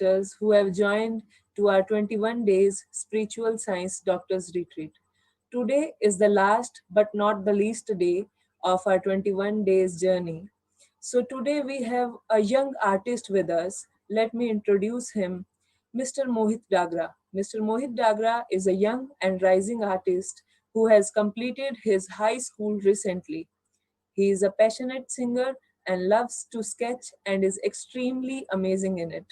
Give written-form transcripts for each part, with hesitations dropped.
doctors who have joined to our 21 days spiritual science doctors retreat. Today is the last but not the least day of our 21 days journey. So today we have a young artist with us. Let me introduce him, Mr. Mohit Dagra. Mr. Mohit Dagra is a young and rising artist who has completed his high school recently. He is a passionate singer and loves to sketch and is extremely amazing in it.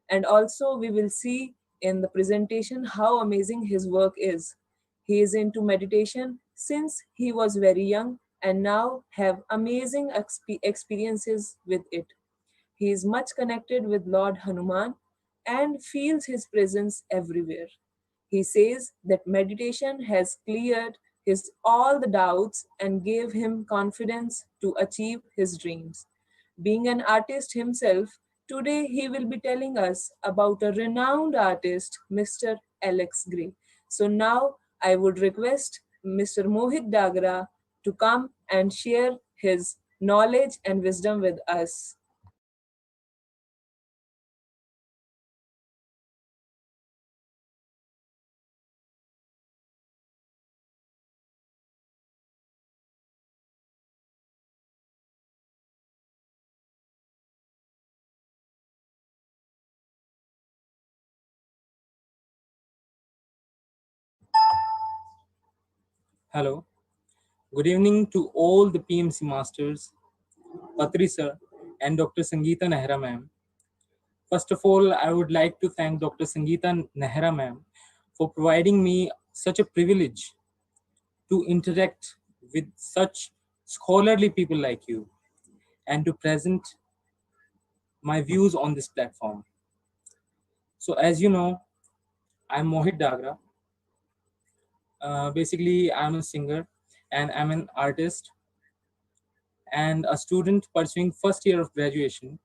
And also, we will see in the presentation how amazing his work is. He is into meditation since he was very young and now have amazing experiences with it. He is much connected with Lord Hanuman and feels his presence everywhere. He says that meditation has cleared his all the doubts and gave him confidence to achieve his dreams. Being an artist himself, today he will be telling us about a renowned artist, Mr. Alex Gray. So now I would request Mr. Mohit Dagra to come and share his knowledge and wisdom with us. Hello. Good evening to all the PMC masters, Patri sir, and Dr. Sangeeta Nehra ma'am. First of all, I would like to thank Dr. Sangeeta Nehra ma'am for providing me such a privilege to interact with such scholarly people like you and to present my views on this platform. So, as you know, I'm Mohit Dagra. Basically, I'm a singer and I'm an artist and a student pursuing first year of graduation.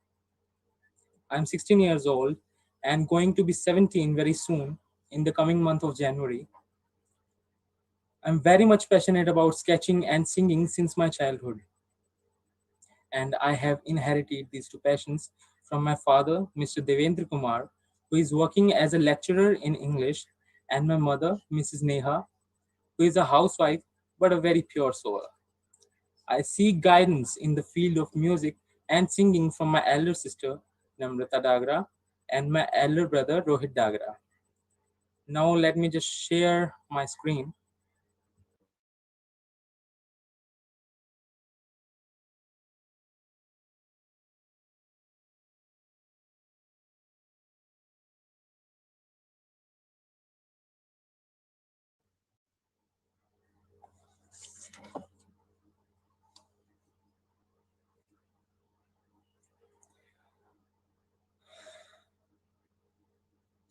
I'm 16 years old and going to be 17 very soon in the coming month of January. I'm very much passionate about sketching and singing since my childhood, and I have inherited these two passions from my father, Mr. Devendra Kumar, who is working as a lecturer in English, and my mother, Mrs. Neha, who is a housewife but a very pure soul. I seek guidance in the field of music and singing from my elder sister, Namrata Dagra, and my elder brother, Rohit Dagra. Now, let me just share my screen.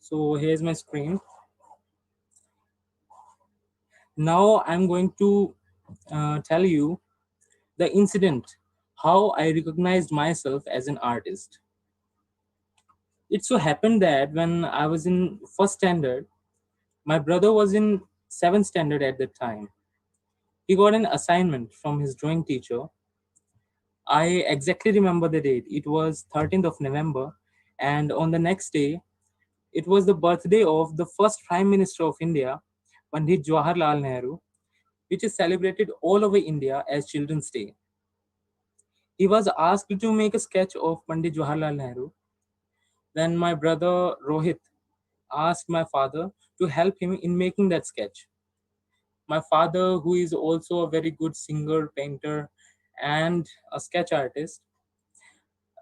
So, here's my screen. Now, I'm going to tell you the incident how I recognized myself as an artist. It so happened that when I was in first standard, my brother was in seventh standard at that time. He got an assignment from his drawing teacher. I exactly remember the date. It was 13th of November, and on the next day, it was the birthday of the first Prime Minister of India, Pandit Jawaharlal Nehru, which is celebrated all over India as Children's Day. He was asked to make a sketch of Pandit Jawaharlal Nehru. Then my brother Rohit asked my father to help him in making that sketch. My father, who is also a very good singer, painter, and a sketch artist,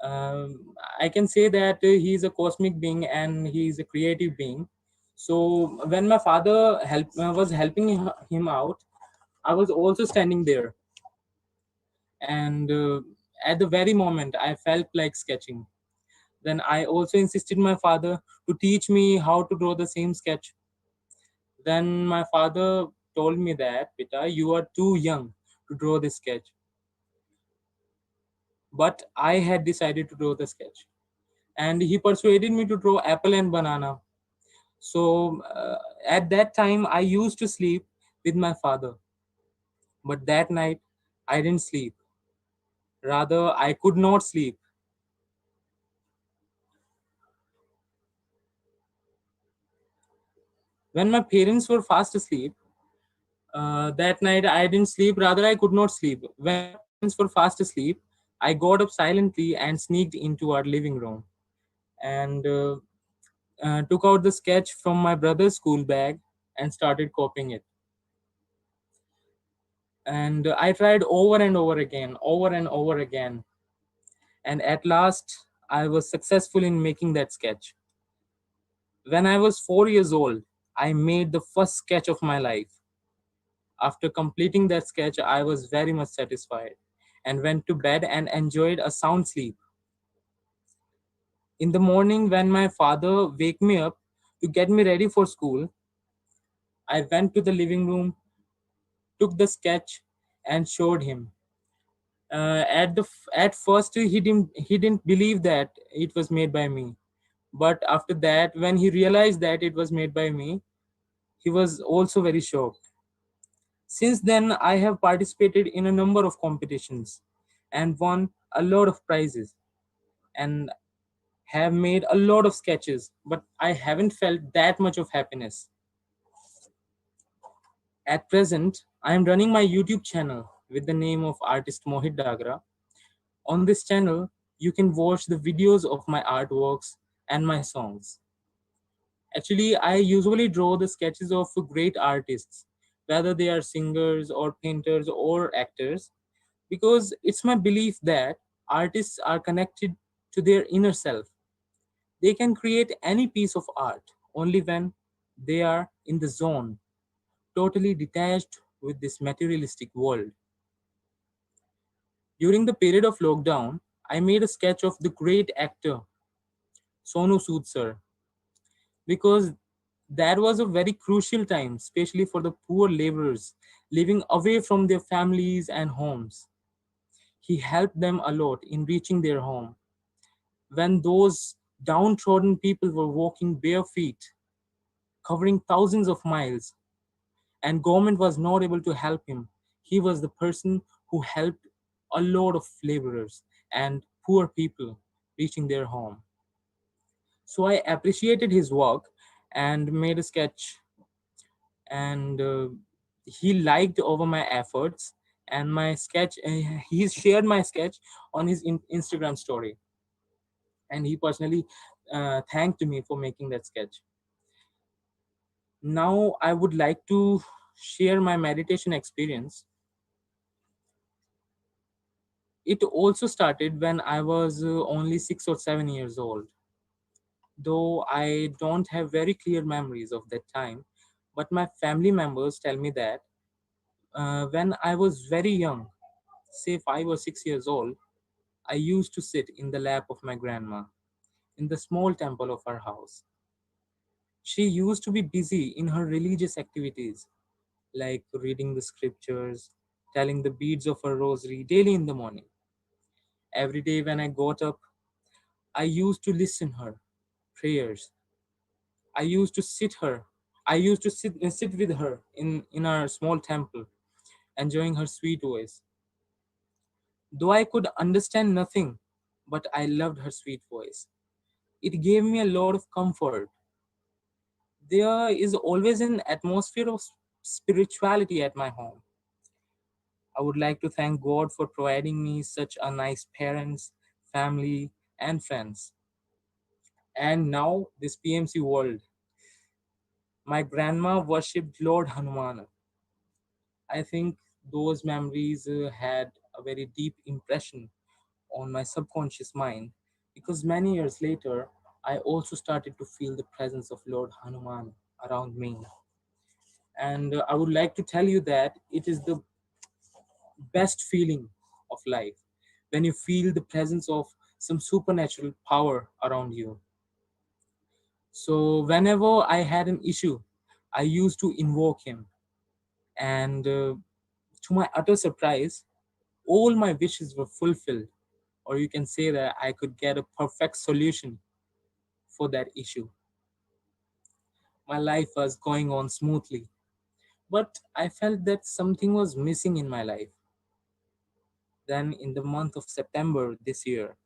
I can say that he is a cosmic being and he is a creative being. So when my father was helping him out, I was also standing there, and at the very moment I felt like sketching. Then I also insisted my father to teach me how to draw the same sketch. Then my father told me that, Pita, you are too young to draw this sketch. But I had decided to draw the sketch. And he persuaded me to draw apple and banana. So at that time, I used to sleep with my father. But that night, I didn't sleep. Rather, I could not sleep. When my parents were fast asleep, that night I didn't sleep, rather, I could not sleep. When my parents were fast asleep, I got up silently and sneaked into our living room and took out the sketch from my brother's school bag and started copying it. And I tried over and over again, over and over again. And at last, I was successful in making that sketch. When I was 4 years old, I made the first sketch of my life. After completing that sketch, I was very much satisfied and went to bed and enjoyed a sound sleep. In the morning, when my father wake me up to get me ready for school, I went to the living room, took the sketch, and showed him. At first, he didn't believe that it was made by me. But after that, when he realized that it was made by me, he was also very shocked. Since then, I have participated in a number of competitions and won a lot of prizes and have made a lot of sketches, but I haven't felt that much of happiness. At present, I am running my YouTube channel with the name of artist Mohit Dagra. On this channel, you can watch the videos of my artworks and my songs. Actually, I usually draw the sketches of great artists, whether they are singers or painters or actors, because it's my belief that artists are connected to their inner self. They can create any piece of art only when they are in the zone, totally detached with this materialistic world. During the period of lockdown, I made a sketch of the great actor Sonu Sood sir because that was a very crucial time, especially for the poor laborers living away from their families and homes. He helped them a lot in reaching their home. When those downtrodden people were walking bare feet, covering thousands of miles, and government was not able to help him, he was the person who helped a lot of laborers and poor people reaching their home. So I appreciated his work and made a sketch, and he liked over my efforts and my sketch. He shared my sketch on his Instagram story, and he personally thanked me for making that sketch. Now I would like to share my meditation experience. It also started when I was only 6 or 7 years old, though I don't have very clear memories of that time. But my family members tell me that when I was very young, say 5 or 6 years old, I used to sit in the lap of my grandma in the small temple of our house. She used to be busy in her religious activities, like reading the scriptures, telling the beads of her rosary daily in the morning. Every day when I got up, I used to listen her prayers. I used to sit her. I used to sit with her in our small temple, enjoying her sweet voice. Though I could understand nothing, but I loved her sweet voice. It gave me a lot of comfort. There is always an atmosphere of spirituality at my home. I would like to thank God for providing me such a nice parents, family, and friends. And now this PMC world. My grandma worshipped Lord Hanuman. I think those memories had a very deep impression on my subconscious mind because many years later, I also started to feel the presence of Lord Hanuman around me. And I would like to tell you that it is the best feeling of life when you feel the presence of some supernatural power around you. So, whenever I had an issue, I used to invoke him. And to my utter surprise, all my wishes were fulfilled. Or you can say that I could get a perfect solution for that issue. My life was going on smoothly. But I felt that something was missing in my life. Then, in the month of September this year,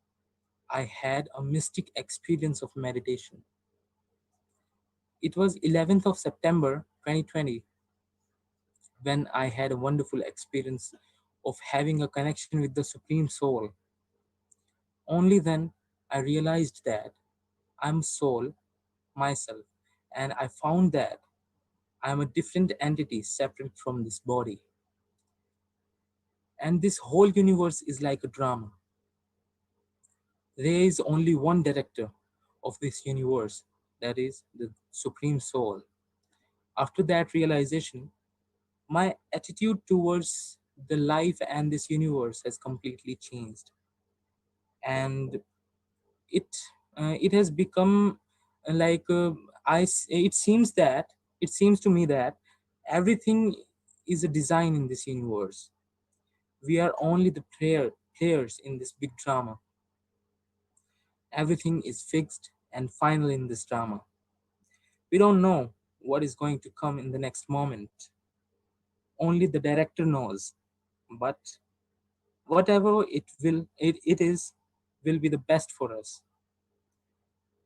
I had a mystic experience of meditation. It was 11th of September 2020 when I had a wonderful experience of having a connection with the Supreme Soul. Only then I realized that I'm soul myself, and I found that I'm a different entity separate from this body. And this whole universe is like a drama. There is only one director of this universe, that is the Supreme Soul. After that realization, my attitude towards the life and this universe has completely changed. And it it has become like it seems to me that everything is a design in this universe. We are only the players in this big drama. Everything is fixed and final in this drama. We don't know what is going to come in the next moment. Only the director knows. But whatever it is will be the best for us.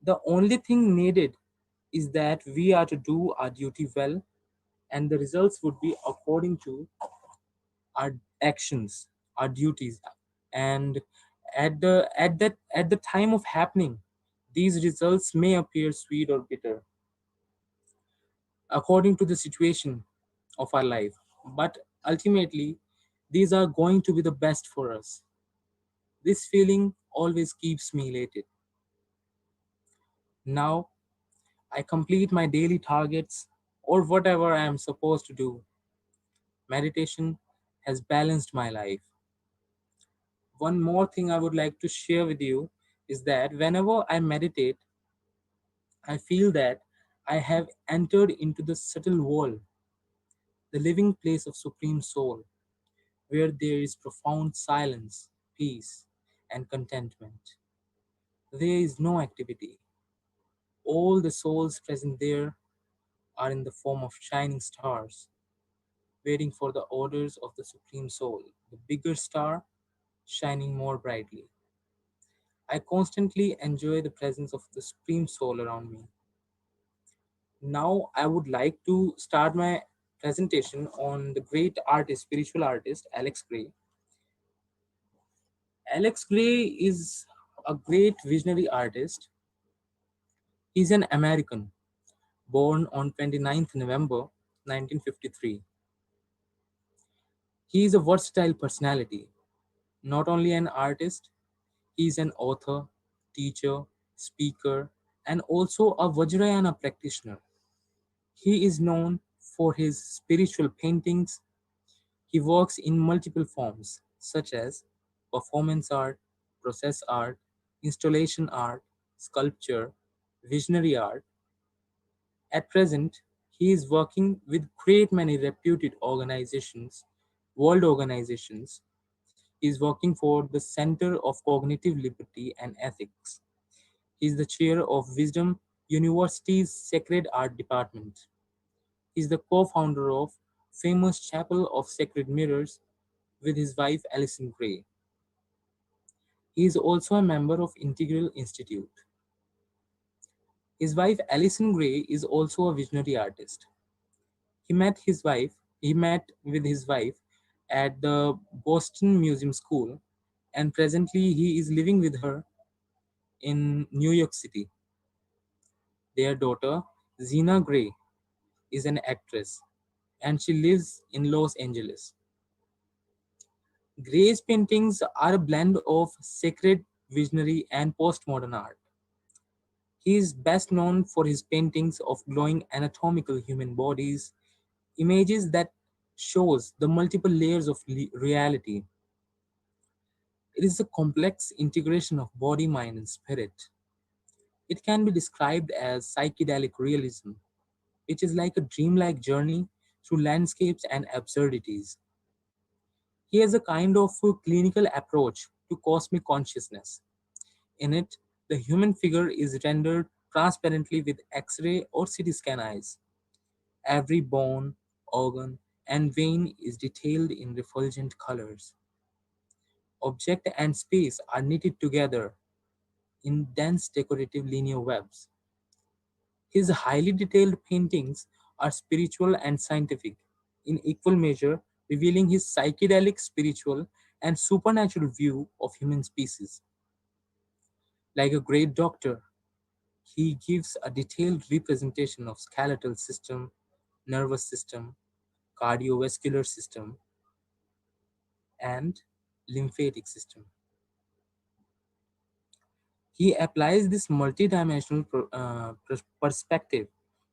The only thing needed is that we are to do our duty well, and the results would be according to our actions, our duties. And at the time of happening, these results may appear sweet or bitter according to the situation of our life. But ultimately, these are going to be the best for us. This feeling always keeps me elated. Now I complete my daily targets or whatever I am supposed to do. Meditation has balanced my life. One more thing I would like to share with you is that whenever I meditate, I feel that I have entered into the subtle world, the living place of Supreme Soul, where there is profound silence, peace, and contentment. There is no activity. All the souls present there are in the form of shining stars, waiting for the orders of the Supreme Soul, the bigger star shining more brightly. I constantly enjoy the presence of the Supreme Soul around me. Now, I would like to start my presentation on the great artist, spiritual artist, Alex Gray. Alex Gray is a great visionary artist. He's an American, born on 29th November 1953. He is a versatile personality, not only an artist, he is an author, teacher, speaker, and also a Vajrayana practitioner. He is known for his spiritual paintings. He works in multiple forms, such as performance art, process art, installation art, sculpture, visionary art. At present, he is working with great many reputed organizations, world organizations. He is working for the Center of Cognitive Liberty and Ethics. He is the chair of Wisdom University's Sacred Art Department. He is the co-founder of famous Chapel of Sacred Mirrors with his wife Alison Gray. He is also a member of Integral Institute. His wife Alison Gray is also a visionary artist. He met with his wife at the Boston Museum School, and presently he is living with her in New York City. Their daughter, Zena Gray, is an actress and she lives in Los Angeles. Gray's paintings are a blend of sacred, visionary, and postmodern art. He is best known for his paintings of glowing anatomical human bodies, images that shows the multiple layers of reality. It is a complex integration of body, mind, and spirit. It can be described as psychedelic realism, which is like a dreamlike journey through landscapes and absurdities. He has a kind of a clinical approach to cosmic consciousness. In it, the human figure is rendered transparently with X ray or CT scan eyes. Every bone, organ, and vein is detailed in refulgent colors. Object and space are knitted together in dense decorative linear webs. His highly detailed paintings are spiritual and scientific in equal measure, revealing his psychedelic, spiritual, and supernatural view of human species. Like a great doctor, he gives a detailed representation of skeletal system, nervous system, cardiovascular system, and lymphatic system. He applies this multidimensional perspective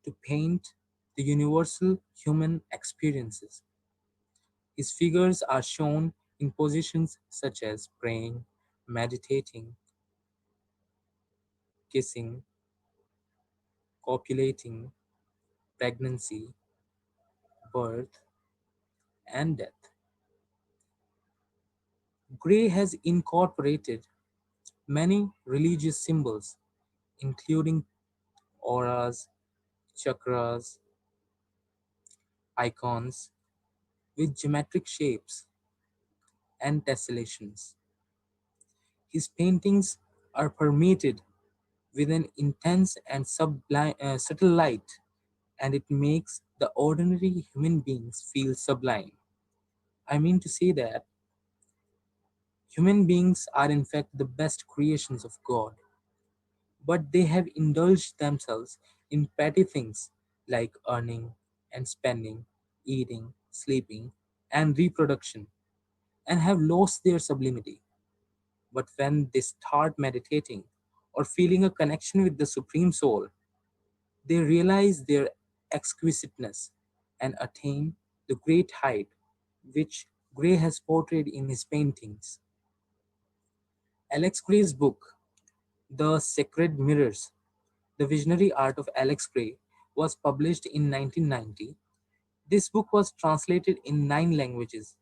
to paint the universal human experiences. His figures are shown in positions such as praying, meditating, kissing, copulating, pregnancy, birth, and death. Gray has incorporated many religious symbols, including auras, chakras, icons with geometric shapes and tessellations. His paintings are permeated with an intense and subtle light, and it makes the ordinary human beings feel sublime. I mean to say that human beings are in fact the best creations of God, but they have indulged themselves in petty things like earning and spending, eating, sleeping, and reproduction, and have lost their sublimity. But when they start meditating or feeling a connection with the Supreme Soul, they realize their exquisiteness and attain the great height which Gray has portrayed in his paintings. Alex Gray's book, The Sacred Mirrors, The Visionary Art of Alex Gray, was published in 1990. This book was translated in 9 languages,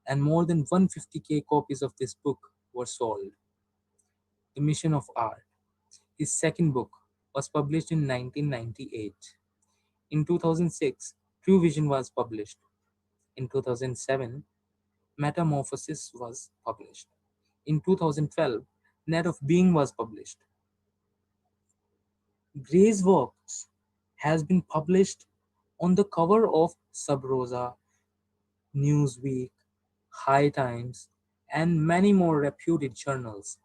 and more than 150K copies of this book were sold. The Mission of Art. His second book was published in 1998. In 2006, True Vision was published. In 2007, Metamorphosis was published. In 2012, Net of Being was published. Gray's works has been published on the cover of Sub Rosa, Newsweek, High Times, and many more reputed journals.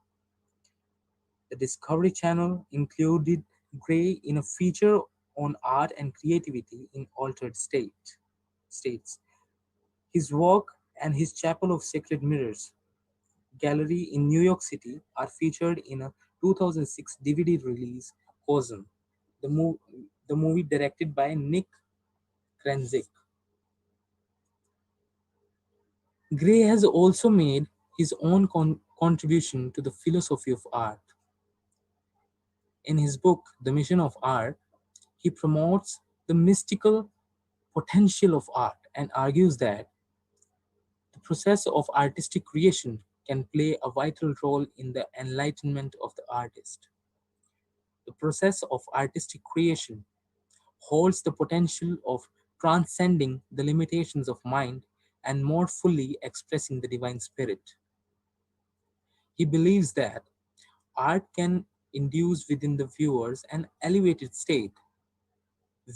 The Discovery Channel included Gray in a feature on art and creativity in altered states. His work and his Chapel of Sacred Mirrors gallery in New York City are featured in a 2006 DVD release, Cosm, the, mo- the movie directed by Nick Krenzik. Gray has also made his own contribution to the philosophy of art. In his book, The Mission of Art, he promotes the mystical potential of art and argues that the process of artistic creation can play a vital role in the enlightenment of the artist. The process of artistic creation holds the potential of transcending the limitations of mind and more fully expressing the divine spirit. He believes that art can induce within the viewers an elevated state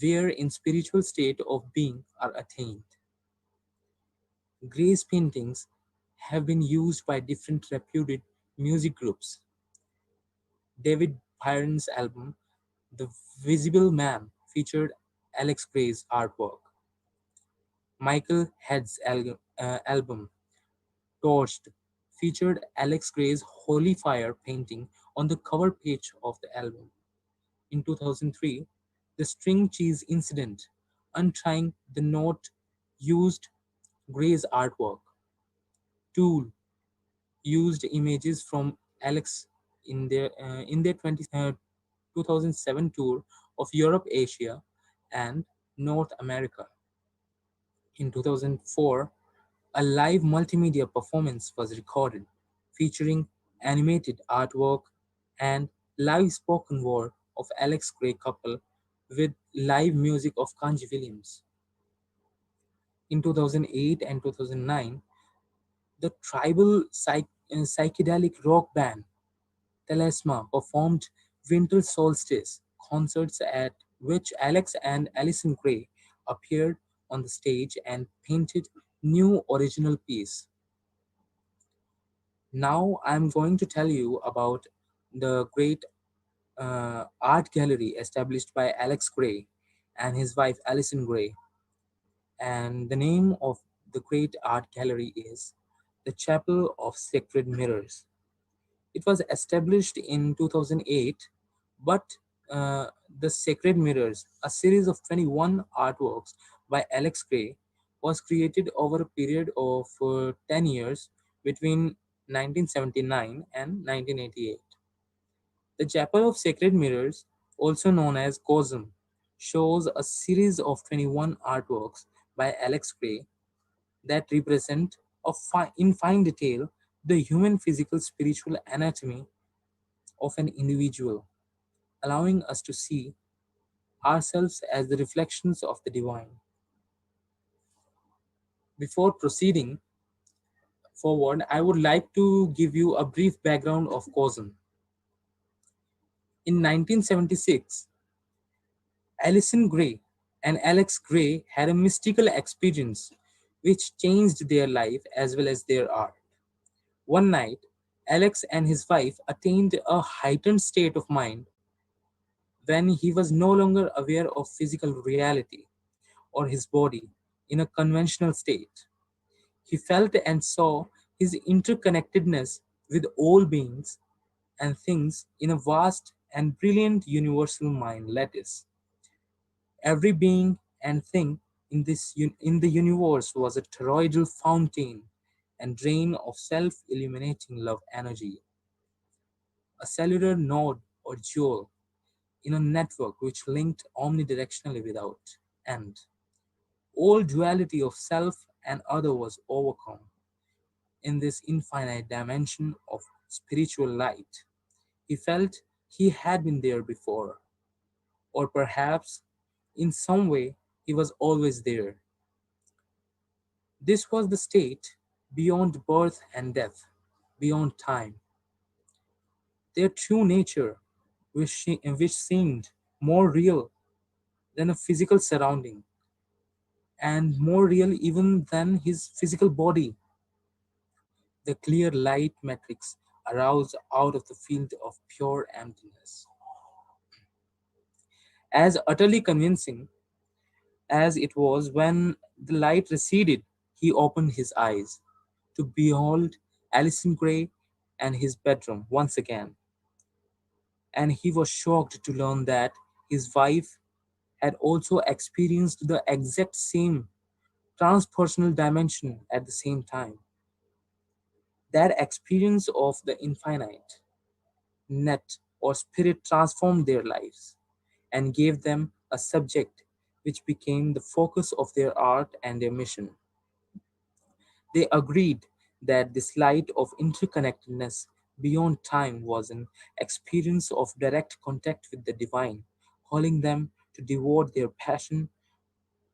where in spiritual state of being are attained. Gray's paintings have been used by different reputed music groups. David Byrne's album, The Visible Man, featured Alex Gray's artwork. Michael Head's album, Torched, featured Alex Gray's Holy Fire painting on the cover page of the album. In 2003, The String Cheese Incident, Untrying the Note, used Gray's artwork. Tool used images from Alex in their 2007 tour of Europe, Asia, and North America. In 2004, a live multimedia performance was recorded featuring animated artwork and live spoken word of Alex Gray couple with live music of Kanji Williams. In 2008 and 2009, the tribal psychedelic rock band Telesma performed winter solstice concerts at which Alex and Alison Gray appeared on the stage and painted new original piece. Now I'm going to tell you about the great art gallery established by Alex Gray and his wife Alison Gray. And the name of the great art gallery is the Chapel of Sacred Mirrors. It was established in 2008, but uh, the Sacred Mirrors, a series of 21 artworks by Alex Gray, was created over a period of 10 years between 1979 and 1988. The Chapel of Sacred Mirrors, also known as COSM, shows a series of 21 artworks by Alex Gray that represent in fine detail the human physical spiritual anatomy of an individual, allowing us to see ourselves as the reflections of the divine. Before proceeding forward, I would like to give you a brief background of COSM. In 1976, Alison Gray and Alex Gray had a mystical experience which changed their life as well as their art. One night, Alex and his wife attained a heightened state of mind when he was no longer aware of physical reality or his body in a conventional state. He felt and saw his interconnectedness with all beings and things in a vast and brilliant universal mind lattice. Every being and thing in the universe was a toroidal fountain and drain of self-illuminating love energy, a cellular node or jewel in a network which linked omnidirectionally without end. All duality of self and other was overcome in this infinite dimension of spiritual light. He felt he had been there before, or perhaps in some way he was always there. This was the state beyond birth and death, beyond time. Their true nature, which seemed more real than a physical surrounding, and more real even than his physical body. The clear light matrix arose out of the field of pure emptiness. As utterly convincing as it was when the light receded, he opened his eyes to behold Alison Gray and his bedroom once again, and he was shocked to learn that his wife had also experienced the exact same transpersonal dimension at the same time. That experience of the infinite, net, or spirit transformed their lives and gave them a subject which became the focus of their art and their mission. They agreed that this light of interconnectedness beyond time was an experience of direct contact with the divine, calling them to devote their passion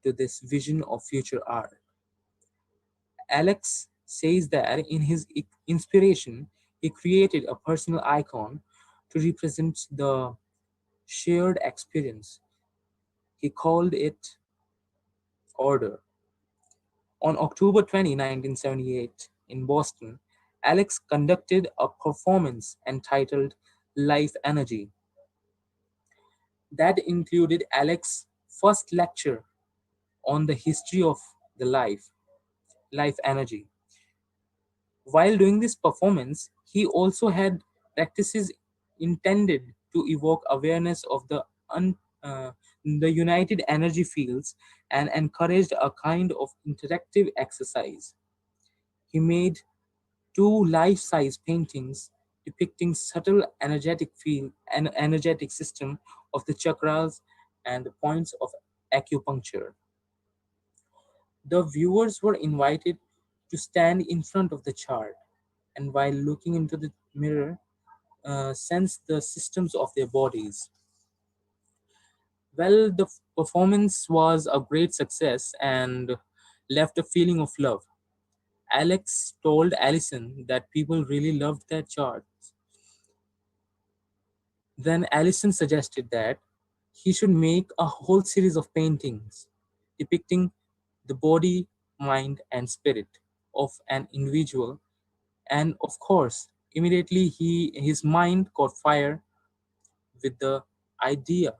to this vision of future art. Alex says that in his inspiration, he created a personal icon to represent the shared experience. He called it Order. On October 20, 1978, in Boston, Alex conducted a performance entitled Life Energy. That included Alex's first lecture on the history of the life energy. While doing this performance, he also had practices intended to evoke awareness of the united energy fields and encouraged a kind of interactive exercise. He made two life-size paintings depicting subtle energetic field and energetic system of the chakras and the points of acupuncture. The viewers were invited to stand in front of the chart and while looking into the mirror, sense the systems of their bodies. Well, the performance was a great success and left a feeling of love. Alex told Allison that people really loved their charts. Then Allison suggested that He should make a whole series of paintings depicting the body, mind, and spirit of an individual. And of course, immediately his mind caught fire with the idea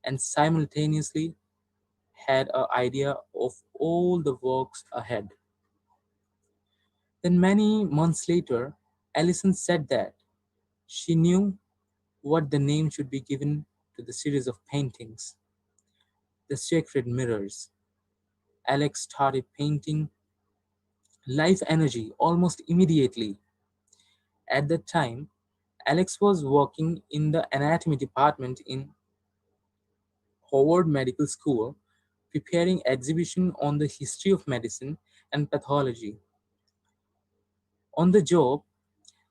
and simultaneously had an idea of all the works ahead. Then, many months later, Allison said that she knew what the name should be given to the series of paintings, the Sacred Mirrors. Alex started painting life energy almost immediately. At that time, Alex was working in the anatomy department in Howard Medical School, preparing exhibition on the history of medicine and pathology. On the job,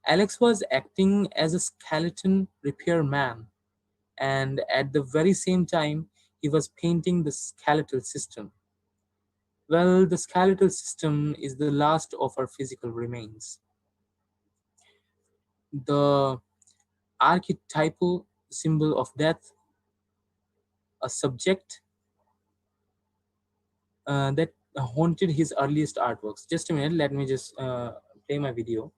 Alex was acting as a skeleton repairman, and at the very same time, he was painting the skeletal system. Well, the skeletal system is the last of our physical remains. The archetypal symbol of death, a subject that haunted his earliest artworks. Just a minute, let me just play my video.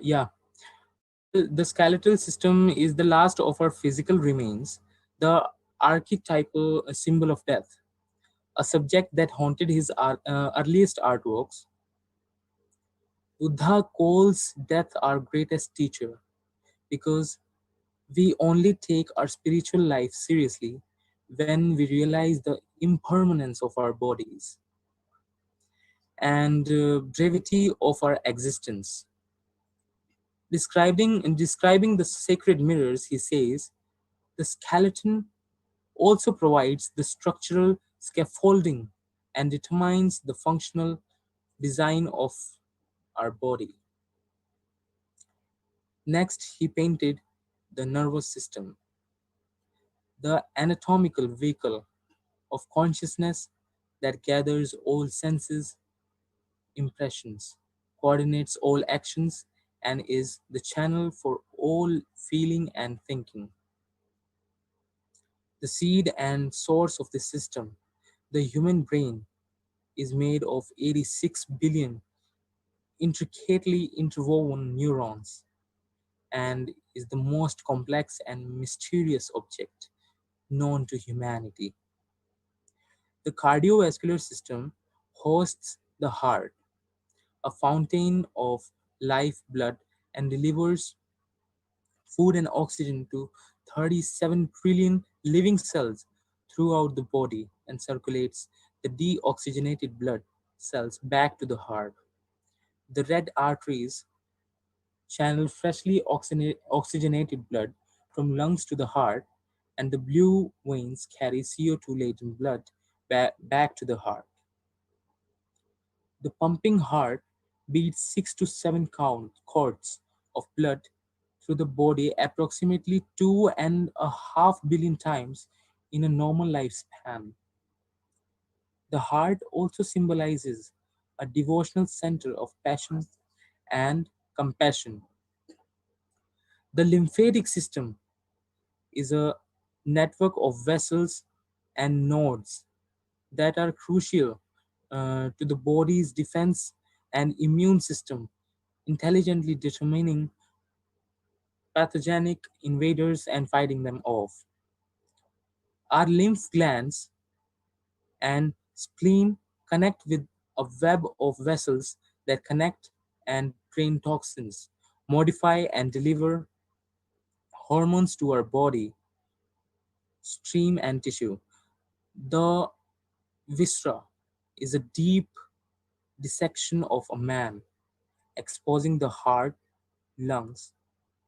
Yeah, well, the skeletal system is the last of our physical remains, the archetypal symbol of death, a subject that haunted his earliest artworks. Buddha calls death our greatest teacher because we only take our spiritual life seriously when we realize the impermanence of our bodies and brevity of our existence. Describing the sacred mirrors, he says, the skeleton also provides the structural scaffolding and determines the functional design of our body. Next, he painted the nervous system, the anatomical vehicle of consciousness that gathers all senses, impressions, coordinates all actions, and is the channel for all feeling and thinking. The seed and source of the system, the human brain, is made of 86 billion intricately interwoven neurons and is the most complex and mysterious object known to humanity. The cardiovascular system hosts the heart, a fountain of life blood, and delivers food and oxygen to 37 trillion living cells throughout the body and circulates the deoxygenated blood cells back to the heart. The red arteries channel freshly oxygenated blood from lungs to the heart, and the blue veins carry CO2 laden blood back to the heart. The pumping heart beats 6 to 7 quarts of blood through the body approximately 2.5 billion times in a normal lifespan. The heart also symbolizes a devotional center of passion and compassion. The lymphatic system is a network of vessels and nodes that are crucial to the body's defense and immune system, intelligently determining pathogenic invaders and fighting them off. Our lymph glands and spleen connect with a web of vessels that connect and drain toxins, modify and deliver hormones to our body, stream, and tissue. The viscera is a deep dissection of a man, exposing the heart, lungs,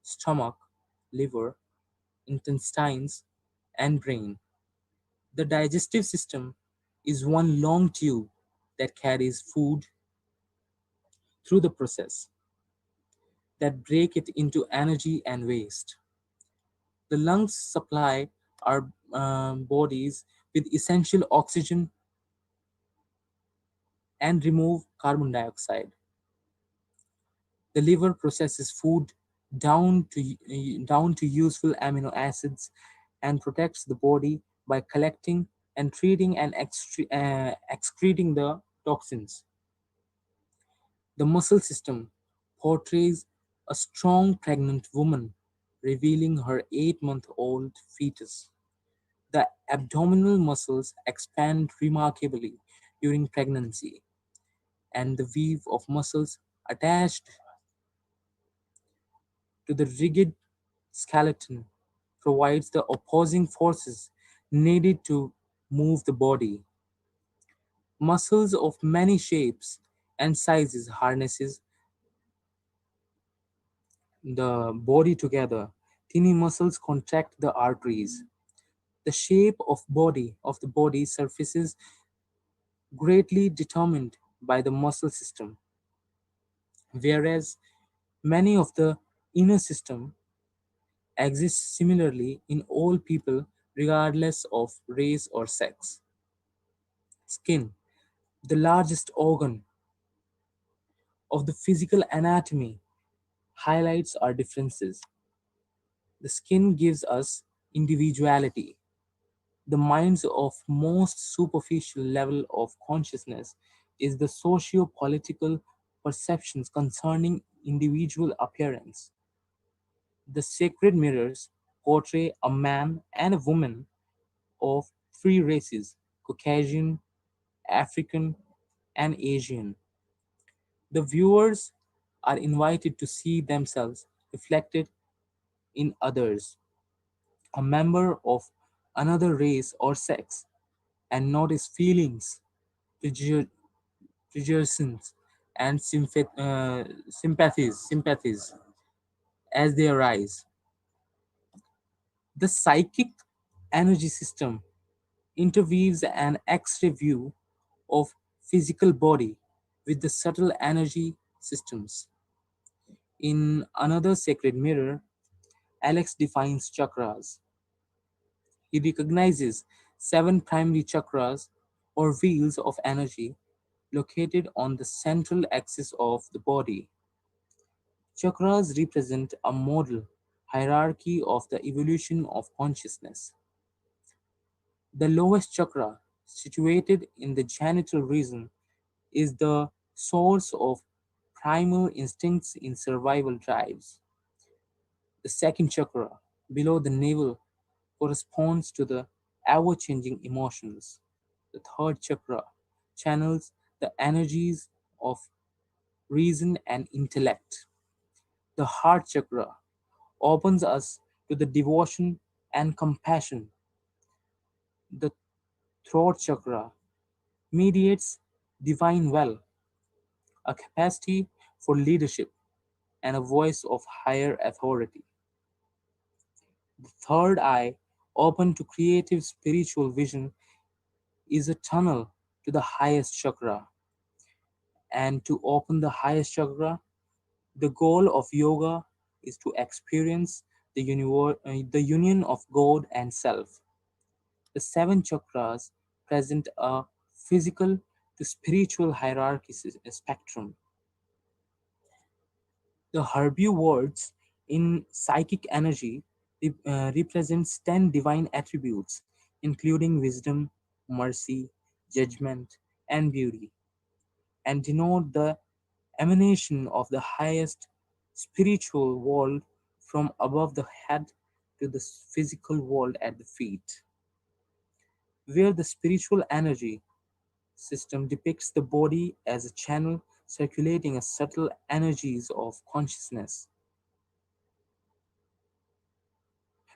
stomach, liver, intestines, and brain. The digestive system is one long tube that carries food through the process that break it into energy and waste. The lungs supply our bodies with essential oxygen and remove carbon dioxide. The liver processes food down to useful amino acids and protects the body by collecting and treating and excreting the toxins. The muscle system portrays a strong pregnant woman revealing her 8-month old fetus. The abdominal muscles expand remarkably during pregnancy, and the weave of muscles attached to the rigid skeleton provides the opposing forces needed to move the body. Muscles of many shapes and sizes harnesses the body together. Tiny muscles contract the arteries. The shape of the body surfaces greatly determined by the muscle system, whereas many of the inner system exist similarly in all people regardless of race or sex. Skin, the largest organ of the physical anatomy, highlights our differences. The skin gives us individuality. The mind's of most superficial level of consciousness is the socio-political perceptions concerning individual appearance. The sacred mirrors portray a man and a woman of three races: Caucasian, African, and Asian. The viewers are invited to see themselves reflected in others, a member of another race or sex, and notice feelings, preju- prejudices, and sympathies as they arise. The psychic energy system interweaves an X-ray view of physical body with the subtle energy systems. In another sacred mirror, Alex defines chakras. He recognizes 7 primary chakras or wheels of energy located on the central axis of the body. Chakras represent a model hierarchy of the evolution of consciousness. The lowest chakra, situated in the genital region, is the source of primal instincts in survival drives. The second chakra, below the navel, corresponds to the ever changing emotions. The third chakra channels the energies of reason and intellect. The heart chakra opens us to the devotion and compassion. The throat chakra mediates divine will, a capacity for leadership, and a voice of higher authority. The third eye, open to creative spiritual vision, is a tunnel to the highest chakra. And to open the highest chakra, the goal of yoga is to experience the union of God and self. The 7 chakras present a physical to spiritual hierarchy spectrum. The Herbu words in psychic energy represents 10 divine attributes, including wisdom, mercy, judgment, and beauty, and denote the emanation of the highest spiritual world from above the head to the physical world at the feet, where the spiritual energy system depicts the body as a channel circulating a subtle energies of consciousness.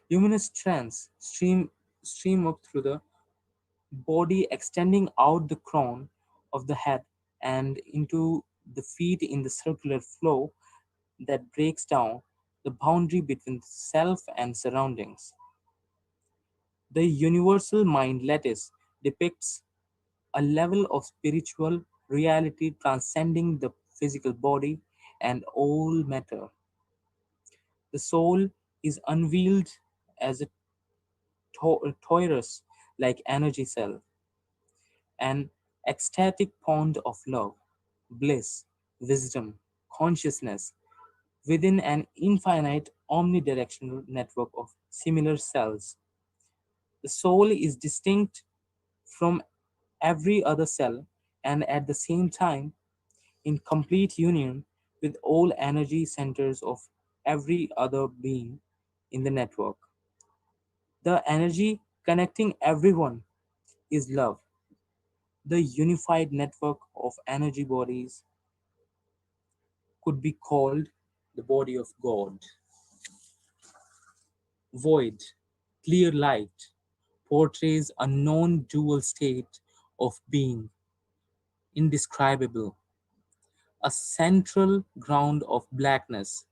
Luminous strands stream up through the body, extending out the crown of the head and into the feet in the circular flow that breaks down the boundary between self and surroundings. The universal mind lattice depicts a level of spiritual reality transcending the physical body and all matter. The soul is unveiled as a torus like energy cell, an ecstatic pond of love, bliss, wisdom, consciousness within an infinite omnidirectional network of similar cells. The soul is distinct from every other cell and at the same time in complete union with all energy centers of every other being in the network. The energy connecting everyone is love, the unified network of energy bodies could be called the body of God. Void, clear light, portrays a non dual state of being, indescribable. A central ground of blackness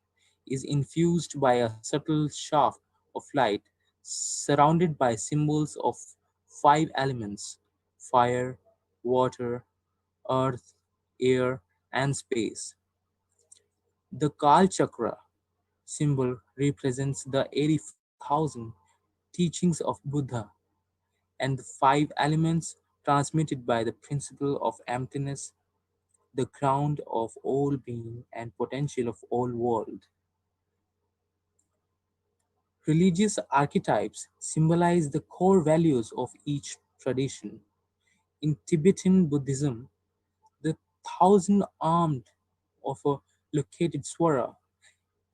is infused by a subtle shaft of light, surrounded by symbols of five elements: fire, water, earth, air, and space. The Kal Chakra symbol represents the 84,000 teachings of Buddha and the five elements transmitted by the principle of emptiness, the ground of all being and potential of all world. Religious archetypes symbolize the core values of each tradition. In Tibetan Buddhism, the thousand armed of a located swara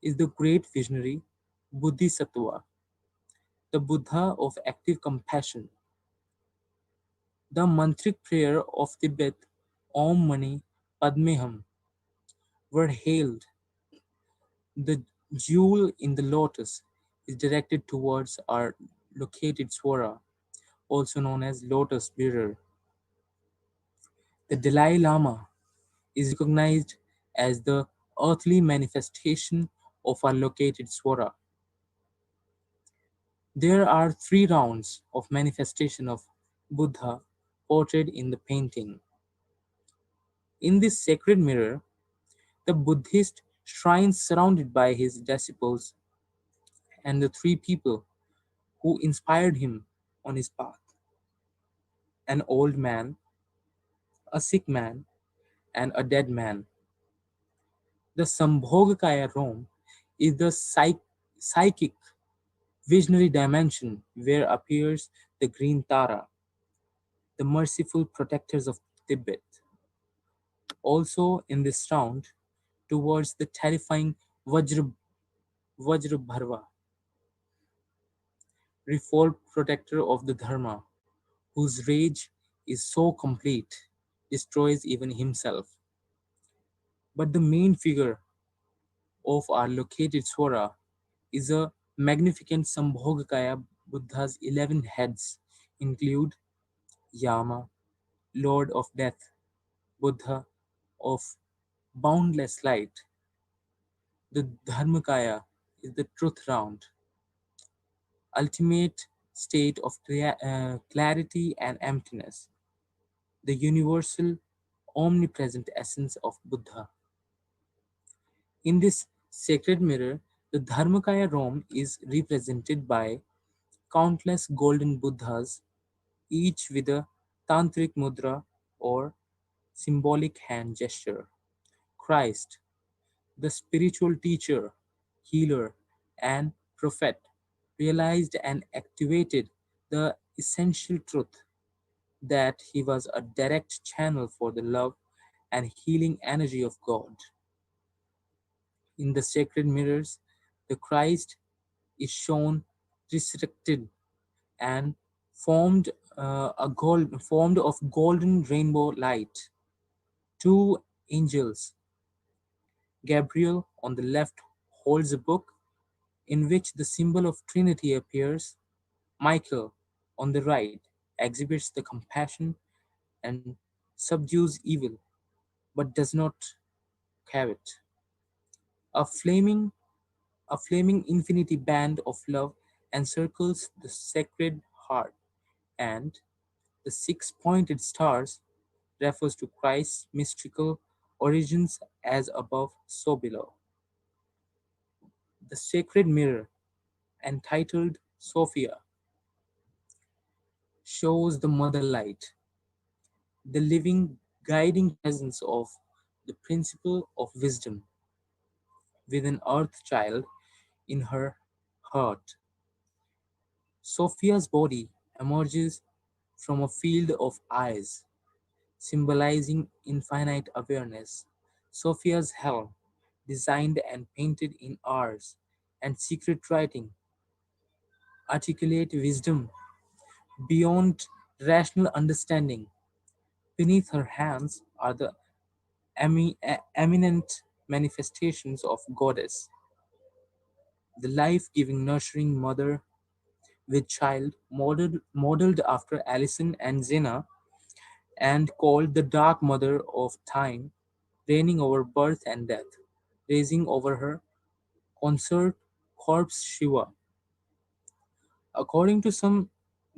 is the great visionary Bodhisattva, the Buddha of active compassion. The mantric prayer of Tibet, Om Mani Padme Hum, were hailed. The jewel in the lotus is directed towards our located swara, also known as lotus bearer. The Dalai Lama is recognized as the earthly manifestation of our located swara. There are three rounds of manifestation of Buddha portrayed in the painting. In this sacred mirror, the Buddhist shrine surrounded by his disciples and the three people who inspired him on his path: an old man, a sick man, and a dead man. The Sambhogakaya Rome is the psychic visionary dimension where appears the green Tara, the merciful protectors of Tibet. Also in this round, towards the terrifying Vajrabharva, revolt protector of the Dharma, whose rage is so complete, destroys even himself. But the main figure of our located Swara is a magnificent Sambhogakaya. Buddha's 11 heads include Yama, Lord of Death, Buddha of boundless light. The Dharmakaya is the truth round, ultimate state of clarity and emptiness, the universal, omnipresent essence of Buddha. In this sacred mirror, the Dharmakaya Rome is represented by countless golden Buddhas, each with a tantric mudra or symbolic hand gesture. Christ, the spiritual teacher, healer, and prophet, realized and activated the essential truth that he was a direct channel for the love and healing energy of God. In the sacred mirrors, the Christ is shown resurrected and formed of golden rainbow light. Two angels, Gabriel on the left holds a book in which the symbol of Trinity appears. Michael on the right exhibits the compassion and subdues evil, but does not covet. A flaming A flaming infinity band of love encircles the sacred heart, and the six-pointed stars refers to Christ's mystical origins as above, so below. The sacred mirror, entitled Sophia, shows the mother light, the living guiding presence of the principle of wisdom with an earth child in her heart. Sophia's body emerges from a field of eyes, symbolizing infinite awareness. Sophia's helm, designed and painted in hours and secret writing, articulate wisdom beyond rational understanding. Beneath her hands are the eminent manifestations of goddess, the life-giving nurturing mother with child modeled after Alison and Zena and called the dark mother of time, reigning over birth and death, raising over her consort corpse Shiva. According to some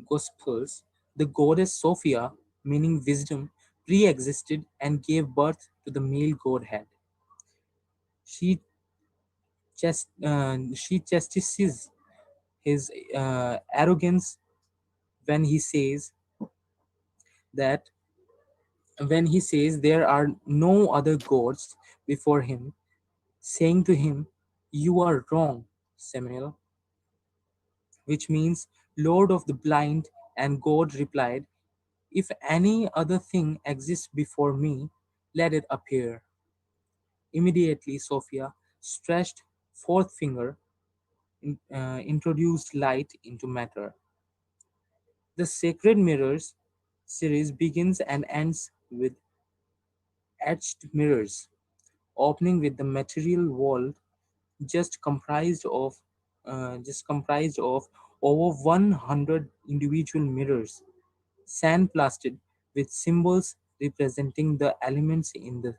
gospels, the goddess Sophia, meaning wisdom, pre-existed and gave birth to the male godhead. She she chastises his arrogance when he says that when he says there are no other gods before him, saying to him, "You are wrong, Samuel," which means Lord of the blind, and God replied, "If any other thing exists before me, let it appear." Immediately, Sophia stretched fourth finger, introduced light into matter. The Sacred Mirrors series begins and ends with etched mirrors, opening with the material world just comprised of over 100 individual mirrors, sandblasted with symbols representing the elements in the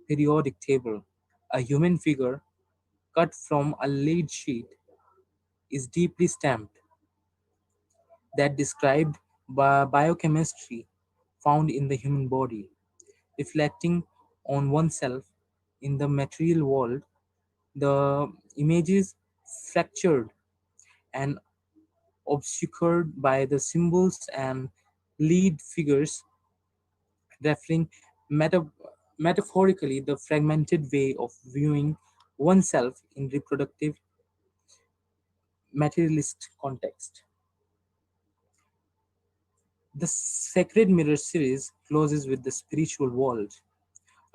periodic table. A human figure cut from a lead sheet is deeply stamped that described biochemistry found in the human body, reflecting on oneself in the material world. The image is fractured and obscured by the symbols and lead figures, referring meta- metaphorically the fragmented way of viewing oneself in reproductive materialist context. The Sacred Mirror series closes with the spiritual world,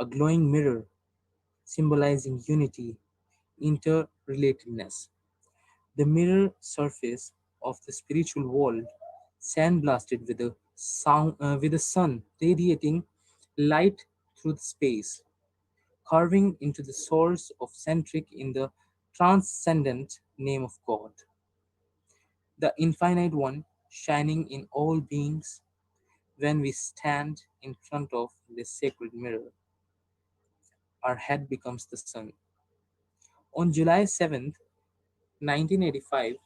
a glowing mirror symbolizing unity, interrelatedness. The mirror surface of the spiritual world, sandblasted with with the sun radiating light through the space, carving into the source of centric in the transcendent name of God, the infinite one shining in all beings. When we stand in front of this sacred mirror, our head becomes the sun. On July 7th, 1985,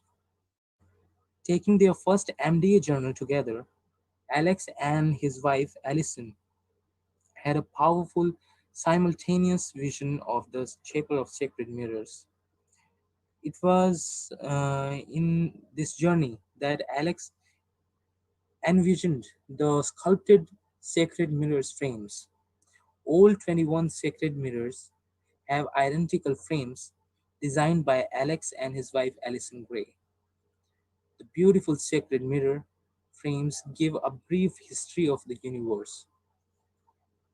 taking their first MDA journal together, Alex and his wife Alison had a powerful simultaneous vision of the Chapel of Sacred Mirrors. It was in this journey that Alex envisioned the sculpted sacred mirrors frames. All 21 sacred mirrors have identical frames designed by Alex and his wife Alison Gray. The beautiful sacred mirror frames give a brief history of the universe.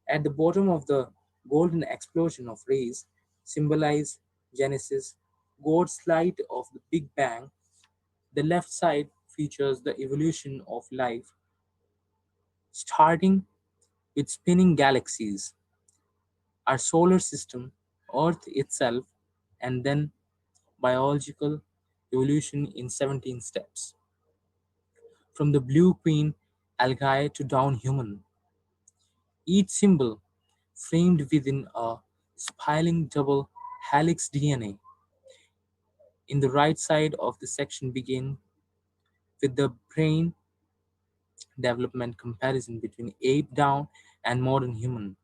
At the bottom of the golden explosion of rays symbolize Genesis, God's light of the Big Bang. The left side features the evolution of life, starting with spinning galaxies, our solar system, Earth itself, and then biological evolution in 17 steps. From the blue queen algae to down human, each symbol framed within a spiraling double helix DNA. In the right side of the section begin with the brain development comparison between ape down and modern human,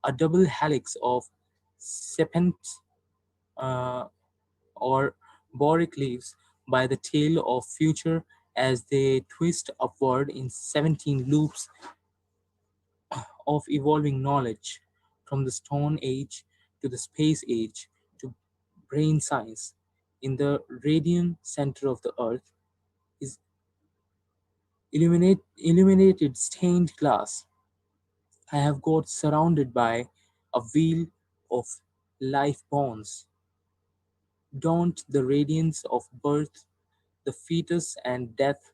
a double helix of serpent uh, or boric leaves by the tail of future as they twist upward in 17 loops of evolving knowledge from the Stone Age to the Space Age to brain science. In the radiant center of the earth is illuminated stained glass. I have got surrounded by a wheel of life bonds. Don't the radiance of birth, the fetus and death,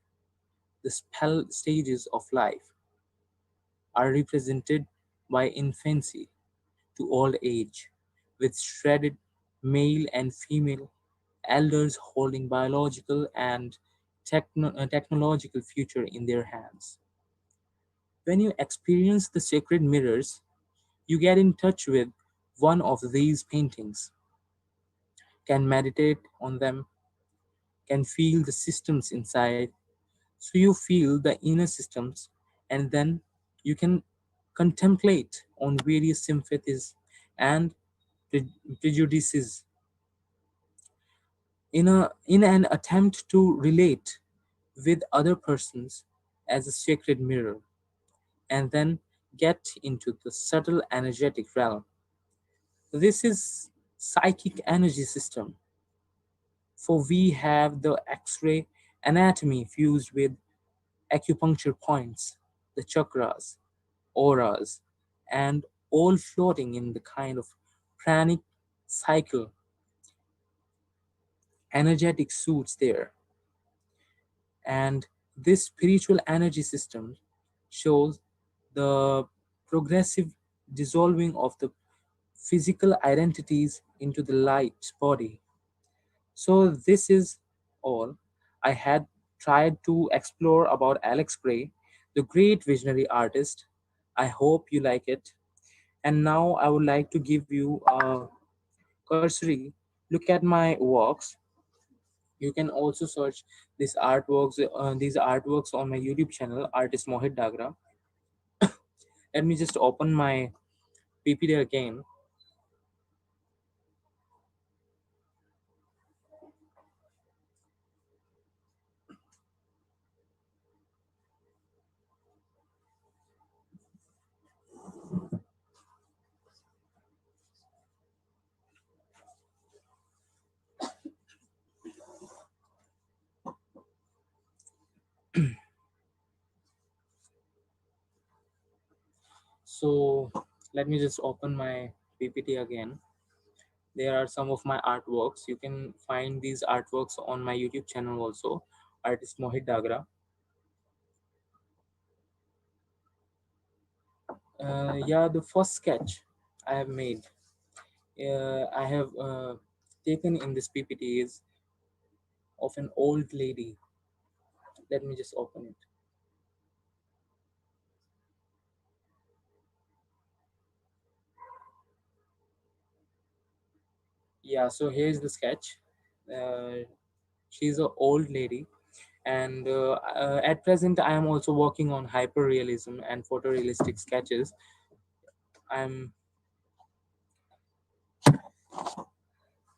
the spell stages of life are represented by infancy to old age, with shredded male and female elders holding biological and technological future in their hands. When you experience the sacred mirrors, you get in touch with one of these paintings, can meditate on them, can feel the systems inside. So you feel the inner systems, and then you can contemplate on various sympathies and prejudices in an attempt to relate with other persons as a sacred mirror, and then get into the subtle energetic realm. This is psychic energy system, for we have the X-ray anatomy fused with acupuncture points, the chakras, auras, and all floating in the kind of pranic cycle energetic suits there. And this spiritual energy system shows the progressive dissolving of the physical identities into the light body. So this is all I had tried to explore about Alex Gray, the great visionary artist. I hope you like it. And now I would like to give you a cursory look at my works. You can also search these artworks on my YouTube channel, Artist Mohit Dagra. Let me just open my PPT again. So let me just open my PPT again. There are some of my artworks. You can find these artworks on my YouTube channel also, Artist Mohit Dagra. Yeah, the first sketch I have made, I have taken in this PPT is of an old lady. Let me just open it. Yeah, so here's the sketch. Uh, she's an old lady, and at present, I am also working on hyperrealism and photorealistic sketches. I'm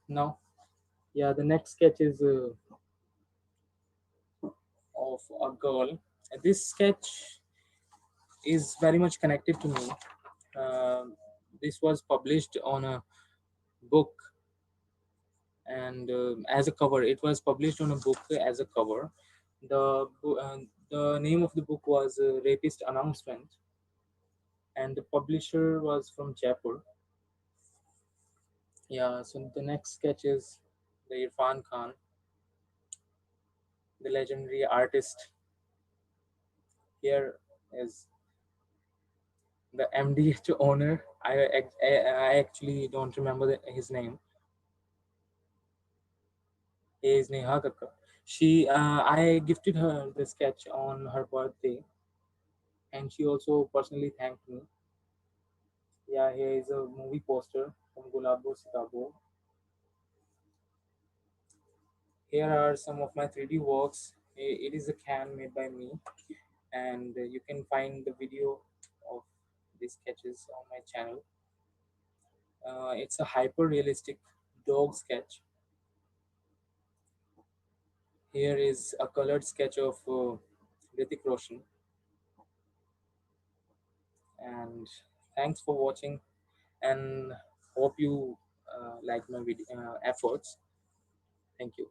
now, yeah, the next sketch is of a girl. This sketch is very much connected to me. This was published on a book, and as a cover, it was published on a book as a cover. The name of the book was Rapist Announcement, and the publisher was from Jaipur. Yeah, so the next sketch is the Irfan Khan, the legendary artist. Here is the MDH owner. I actually don't remember his name. He is Neha Kakkar. I gifted her the sketch on her birthday, and she also personally thanked me. Yeah, here is a movie poster from Gulabo Sitabo. Here are some of my 3D works. It is a can made by me, and you can find the video of these sketches on my channel. It's a hyper realistic dog sketch. Here is a colored sketch of Ritik Roshan, and thanks for watching, and hope you like my efforts. Thank you.